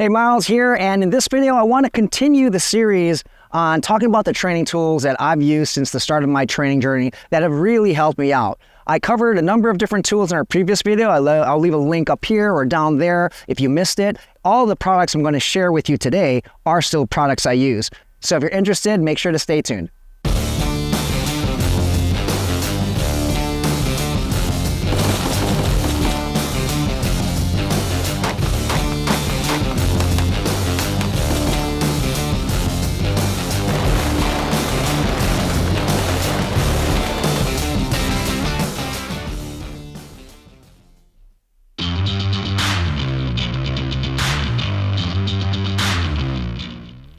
Hey, Myles here, and in this video I want to continue the series on talking about the training tools that I've used since the start of my training journey that have really helped me out. I covered a number of different tools in our previous video. I'll leave a link up here or down there if you missed it. All the products I'm going to share with you today are still products I use. So if you're interested, make sure to stay tuned.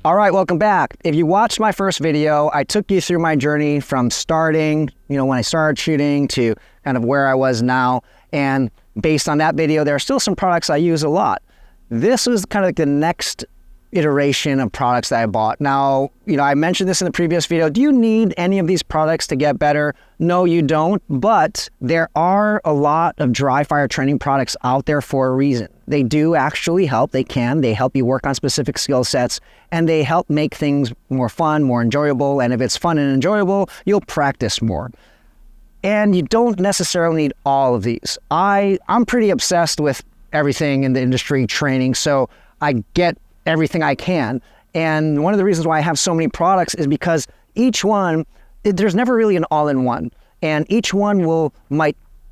All right, welcome back. If you watched my first video, I took you through my journey from starting, when I started shooting to kind of where I was now. And based on that video, there are still some products I use a lot. This was kind of like the next iteration of products that I bought. Now, I mentioned this in the previous video. Do you need any of these products to get better? No, you don't, but there are a lot of dry fire training products out there for a reason. They do actually help. They help you work on specific skill sets, and they help make things more fun, more enjoyable. And if it's fun and enjoyable, you'll practice more. And you don't necessarily need all of these. I'm pretty obsessed with everything in the industry training, so I get everything I can. And one of the reasons why I have so many products is because each one, there's never really an all-in-one. And each one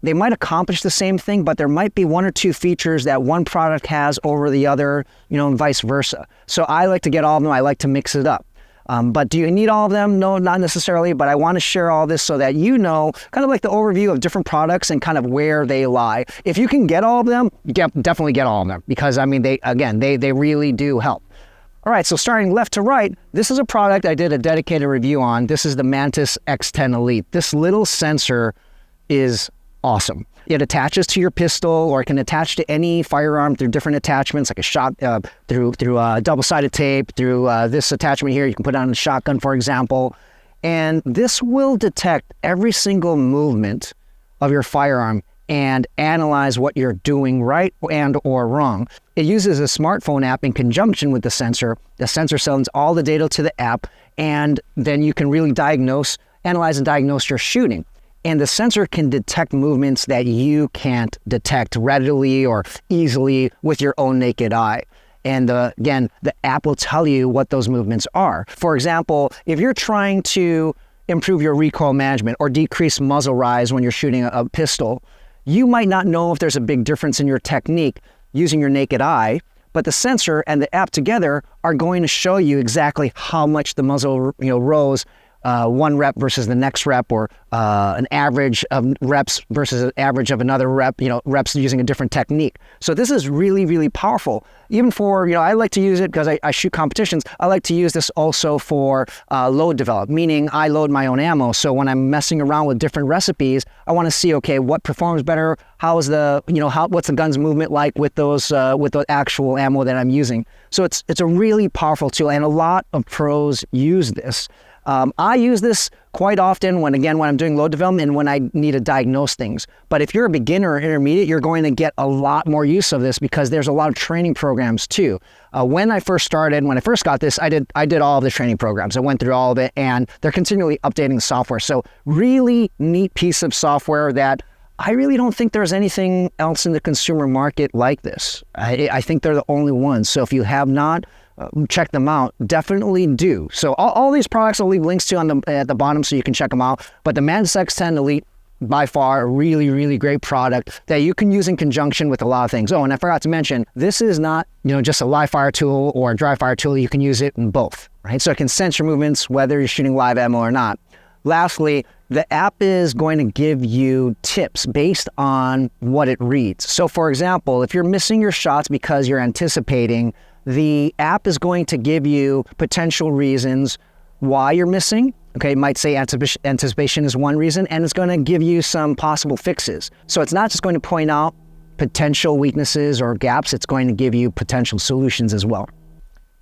they might accomplish the same thing, but there might be one or two features that one product has over the other, and vice versa. So I like to get all of them. I like to mix it up. But do you need all of them? No, not necessarily, but I want to share all this so that you know kind of like the overview of different products and kind of where they lie. If you can get all of them, definitely get all of them, because they really do help. All right, so starting left to right, this is a product I did a dedicated review on. This is the Mantis X10 Elite. This little sensor is awesome. It attaches to your pistol, or it can attach to any firearm through different attachments, like a shot through double-sided tape, through this attachment here. You can put on a shotgun, for example. And this will detect every single movement of your firearm and analyze what you're doing right and or wrong. It uses a smartphone app in conjunction with the sensor. The sensor sends all the data to the app, and then you can really analyze and diagnose your shooting. And the sensor can detect movements that you can't detect readily or easily with your own naked eye. And again, the app will tell you what those movements are. For example, if you're trying to improve your recoil management or decrease muzzle rise when you're shooting a pistol, you might not know if there's a big difference in your technique using your naked eye, but the sensor and the app together are going to show you exactly how much the muzzle rose one rep versus the next rep, or an average of reps versus an average of another rep, reps using a different technique. So this is really, really powerful. Even for, I like to use it because I shoot competitions. I like to use this also for load develop, meaning I load my own ammo. So when I'm messing around with different recipes, I want to see, okay, what performs better? What's the gun's movement like with with the actual ammo that I'm using? So it's a really powerful tool, and a lot of pros use this. I use this quite often when I'm doing load development and when I need to diagnose things. But if you're a beginner or intermediate, you're going to get a lot more use of this because there's a lot of training programs too. When I first got this, I did all of the training programs. I went through all of it, and they're continually updating the software. So really neat piece of software that I really don't think there's anything else in the consumer market like this. I think they're the only ones. So if you have not, check them out. Definitely do. So all these products I'll leave links to at the bottom so you can check them out. But the Mantis X10 Elite, by far, a really, really great product that you can use in conjunction with a lot of things. Oh, and I forgot to mention, this is not, just a live fire tool or a dry fire tool. You can use it in both, right? So it can sense your movements whether you're shooting live ammo or not. Lastly, the app is going to give you tips based on what it reads. So for example, if you're missing your shots because you're anticipating, the app is going to give you potential reasons why you're missing. Okay, it might say anticipation is one reason, and it's going to give you some possible fixes. So it's not just going to point out potential weaknesses or gaps, it's going to give you potential solutions as well.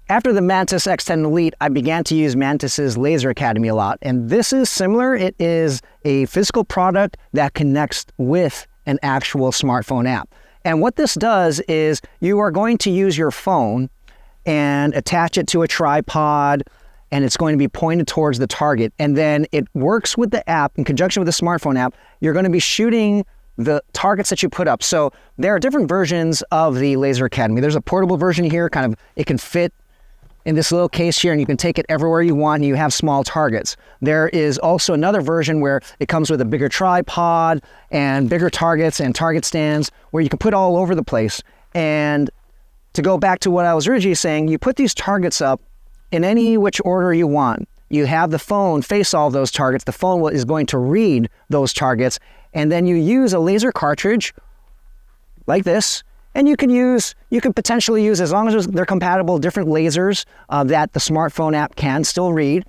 After the Mantis X10 Elite, I began to use Mantis's Laser Academy a lot, and this is similar. It is a physical product that connects with an actual smartphone app. And what this does is you are going to use your phone and attach it to a tripod, and it's going to be pointed towards the target. And then it works with the app in conjunction with the smartphone app. You're going to be shooting the targets that you put up. So there are different versions of the Laser Academy. There's a portable version here, kind of, it can fit in this little case here, and you can take it everywhere you want, and you have small targets. There is also another version where it comes with a bigger tripod and bigger targets and target stands where you can put all over the place. And to go back to what I was originally saying, you put these targets up in any which order you want. You have the phone face all those targets. The phone is going to read those targets, and then you use a laser cartridge like this. And you can potentially use, as long as they're compatible, different lasers that the smartphone app can still read.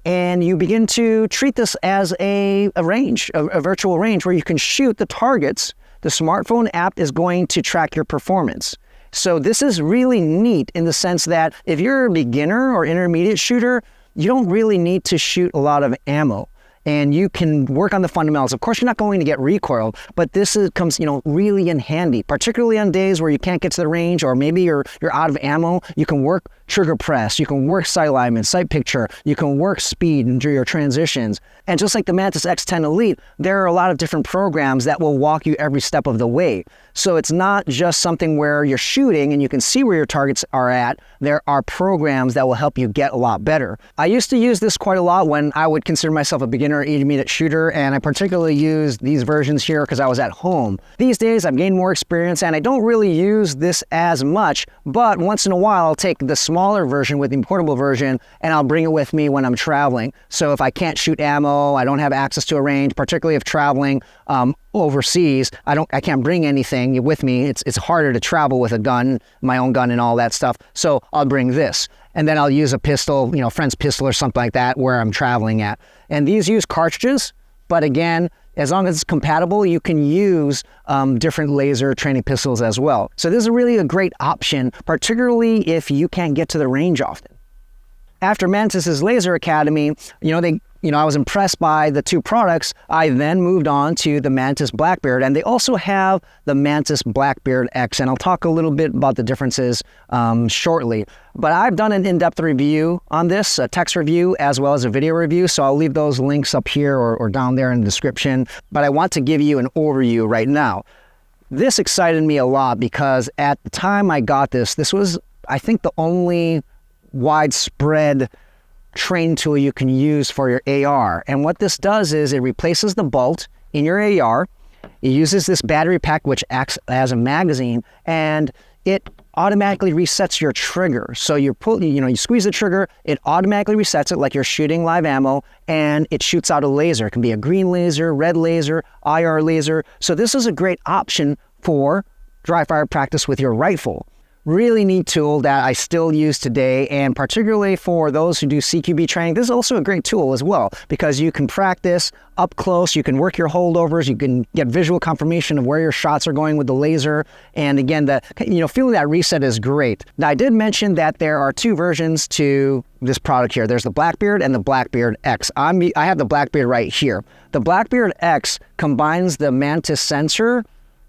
And you begin to treat this as a range, a virtual range where you can shoot the targets. The smartphone app is going to track your performance. So this is really neat in the sense that if you're a beginner or intermediate shooter, you don't really need to shoot a lot of ammo. And you can work on the fundamentals. Of course, you're not going to get recoil, but this comes, really in handy, particularly on days where you can't get to the range, or maybe you're out of ammo. You can work trigger press, you can work sight alignment, sight picture, you can work speed and your transitions. And just like the Mantis X10 Elite, there are a lot of different programs that will walk you every step of the way. So it's not just something where you're shooting and you can see where your targets are at. There are programs that will help you get a lot better. I used to use this quite a lot when I would consider myself a beginner intermediate shooter, and I particularly used these versions here because I was at home. These days I've gained more experience and I don't really use this as much, but once in a while I'll take the smaller version with the portable version and I'll bring it with me when I'm traveling. So if I can't shoot ammo, I don't have access to a range, particularly if traveling overseas, I can't bring anything with me. It's harder to travel with a gun, my own gun and all that stuff. So I'll bring this. And then I'll use a pistol, friend's pistol or something like that where I'm traveling at. And these use cartridges, but again, as long as it's compatible, you can use different laser training pistols as well. So this is really a great option, particularly if you can't get to the range often. After Mantis's Laser Academy, I was impressed by the two products. I then moved on to the Mantis Blackbeard, and they also have the Mantis Blackbeard X, and I'll talk a little bit about the differences shortly. But I've done an in-depth review on this, a text review as well as a video review, so I'll leave those links up here or down there in the description. But I want to give you an overview right now. This excited me a lot because at the time I got this was, I think, the only widespread train tool you can use for your AR. And what this does is it replaces the bolt in your AR. It uses this battery pack which acts as a magazine, and it automatically resets your trigger. So you squeeze the trigger, it automatically resets it like you're shooting live ammo, and it shoots out a laser. It can be a green laser, red laser, IR laser. So this is a great option for dry fire practice with your rifle. Really neat tool that I still use today, and particularly for those who do CQB training, this is also a great tool as well because you can practice up close, you can work your holdovers, you can get visual confirmation of where your shots are going with the laser, and again, feeling that reset is great. Now, I did mention that there are two versions to this product here. There's the Blackbeard and the Blackbeard X. I have the Blackbeard right here. The Blackbeard X combines the Mantis sensor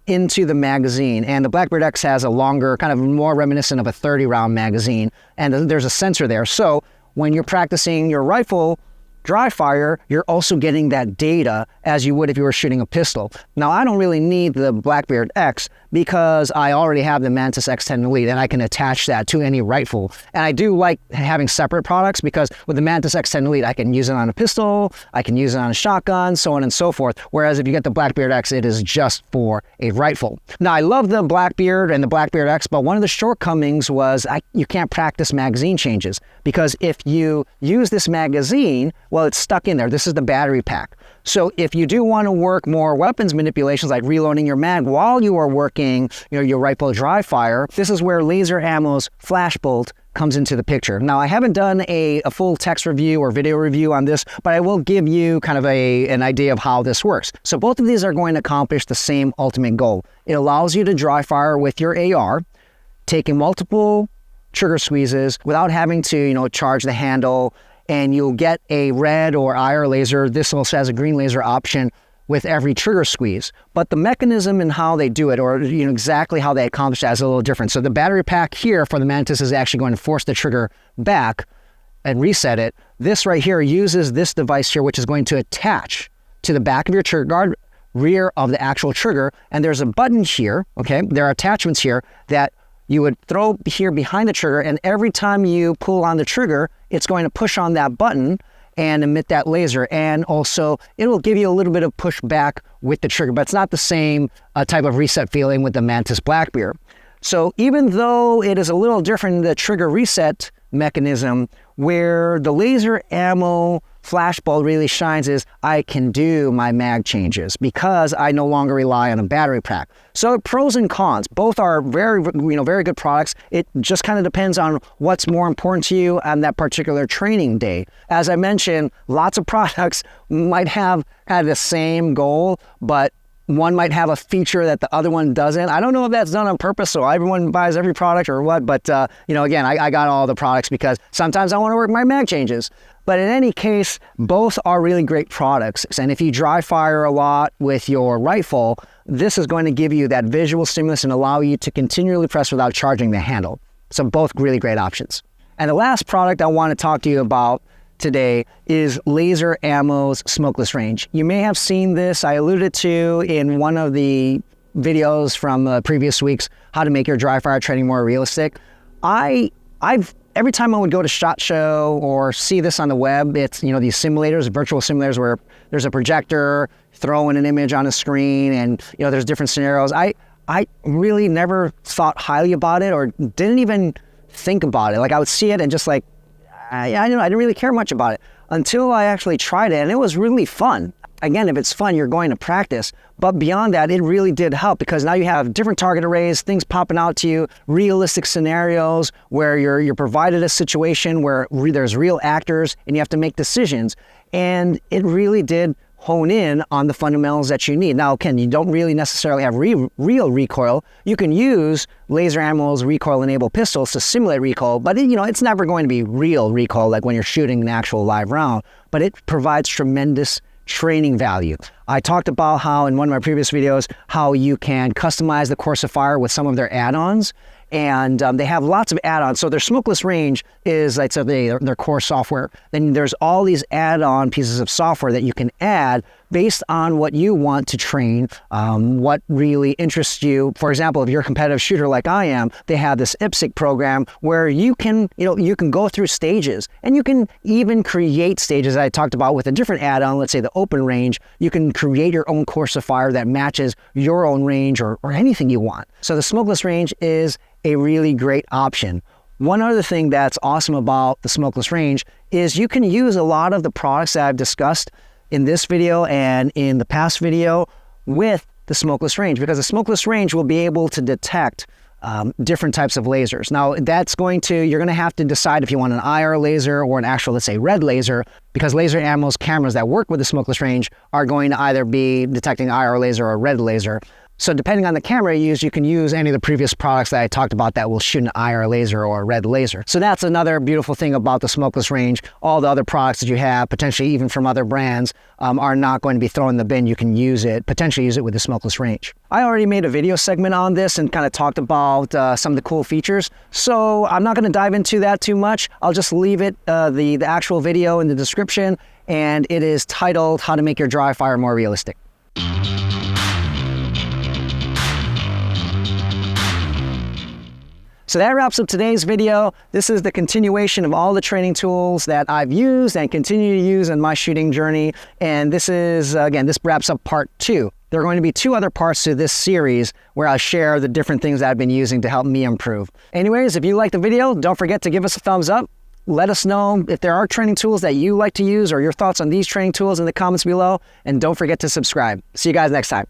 into the magazine, and the Blackbeard X has a longer, kind of more reminiscent of a 30-round magazine, and there's a sensor there. So when you're practicing your rifle dry fire, you're also getting that data as you would if you were shooting a pistol. Now, I don't really need the Blackbeard X because I already have the Mantis X10 Elite, and I can attach that to any rifle. And I do like having separate products because with the Mantis X10 Elite, I can use it on a pistol, I can use it on a shotgun, so on and so forth. Whereas if you get the Blackbeard X, it is just for a rifle. Now, I love the Blackbeard and the Blackbeard X, but one of the shortcomings was you can't practice magazine changes because if you use this magazine, well, it's stuck in there. This is the battery pack. So if you do want to work more weapons manipulations like reloading your mag while you are working your rifle dry fire, this is where Laser Ammo's Flash Bolt comes into the picture. Now, I haven't done a full text review or video review on this, but I will give you kind of an idea of how this works. So both of these are going to accomplish the same ultimate goal. It allows you to dry fire with your AR, taking multiple trigger squeezes without having to, charge the handle, and you'll get a red or IR laser. This also has a green laser option with every trigger squeeze. But the mechanism and how they do it, or exactly how they accomplish that, is a little different. So the battery pack here for the Mantis is actually going to force the trigger back and reset it. This right here uses this device here, which is going to attach to the back of your trigger guard, rear of the actual trigger. And there's a button here, okay? There are attachments here that you would throw here behind the trigger, and every time you pull on the trigger, it's going to push on that button and emit that laser. And also, it will give you a little bit of pushback with the trigger, but it's not the same type of reset feeling with the Mantis Blackbeard. So even though it is a little different in the trigger reset mechanism, where the laser ammo flashbulb really shines is I can do my mag changes because I no longer rely on a battery pack. So pros and cons, both are very good products. It just kind of depends on what's more important to you on that particular training day. As I mentioned, lots of products might have kind of the same goal, but one might have a feature that the other one doesn't. I don't know if that's done on purpose, so everyone buys every product or what, but again, I got all the products because sometimes I want to work my mag changes. But in any case, both are really great products. And if you dry fire a lot with your rifle, this is going to give you that visual stimulus and allow you to continually press without charging the handle. So both really great options. And the last product I want to talk to you about today is Laser Ammo's smokeless range. You may have seen this. I alluded to in one of the videos from previous weeks, how to make your dry fire training more realistic. Every time I would go to SHOT Show or see this on the web, it's, these simulators, virtual simulators where there's a projector, throwing an image on a screen, and, there's different scenarios. I really never thought highly about it or didn't even think about it. Like, I would see it and just like, I didn't really care much about it until I actually tried it, and it was really fun. Again, if it's fun, you're going to practice. But beyond that, it really did help because now you have different target arrays, things popping out to you, realistic scenarios where you're provided a situation where there's real actors and you have to make decisions. And it really did hone in on the fundamentals that you need. Now, Ken, you don't really necessarily have real recoil. You can use Laser Ammo's recoil-enabled pistols to simulate recoil, but it's never going to be real recoil like when you're shooting an actual live round. But it provides tremendous training value. I talked about how in one of my previous videos, how you can customize the course of fire with some of their add-ons. And they have lots of add-ons. So their smokeless range is, I'd say, their core software. Then there's all these add-on pieces of software that you can add based on what you want to train, what really interests you. For example, if you're a competitive shooter like I am, they have this IPSC program where you can go through stages, and you can even create stages I talked about with a different add-on. Let's say the open range. You can create your own course of fire that matches your own range or anything you want. So the smokeless range is a really great option. One other thing that's awesome about the smokeless range is you can use a lot of the products that I've discussed in this video and in the past video with the smokeless range, because the smokeless range will be able to detect different types of lasers. Now, you're going to have to decide if you want an IR laser or an actual, let's say, red laser, because Laser Ammo's cameras that work with the smokeless range are going to either be detecting IR laser or red laser. So depending on the camera you use, you can use any of the previous products that I talked about that will shoot an IR laser or a red laser. So that's another beautiful thing about the smokeless range. All the other products that you have, potentially even from other brands, are not going to be thrown in the bin. You can potentially use it with the smokeless range. I already made a video segment on this and kind of talked about some of the cool features. So I'm not going to dive into that too much. I'll just leave it, the actual video in the description, and it is titled How to Make Your Dry Fire More Realistic. So that wraps up today's video. This is the continuation of all the training tools that I've used and continue to use in my shooting journey. And this is, again, this wraps up part 2. There are going to be 2 other parts to this series where I'll share the different things that I've been using to help me improve. Anyways, if you like the video, don't forget to give us a thumbs up. Let us know if there are training tools that you like to use or your thoughts on these training tools in the comments below. And don't forget to subscribe. See you guys next time.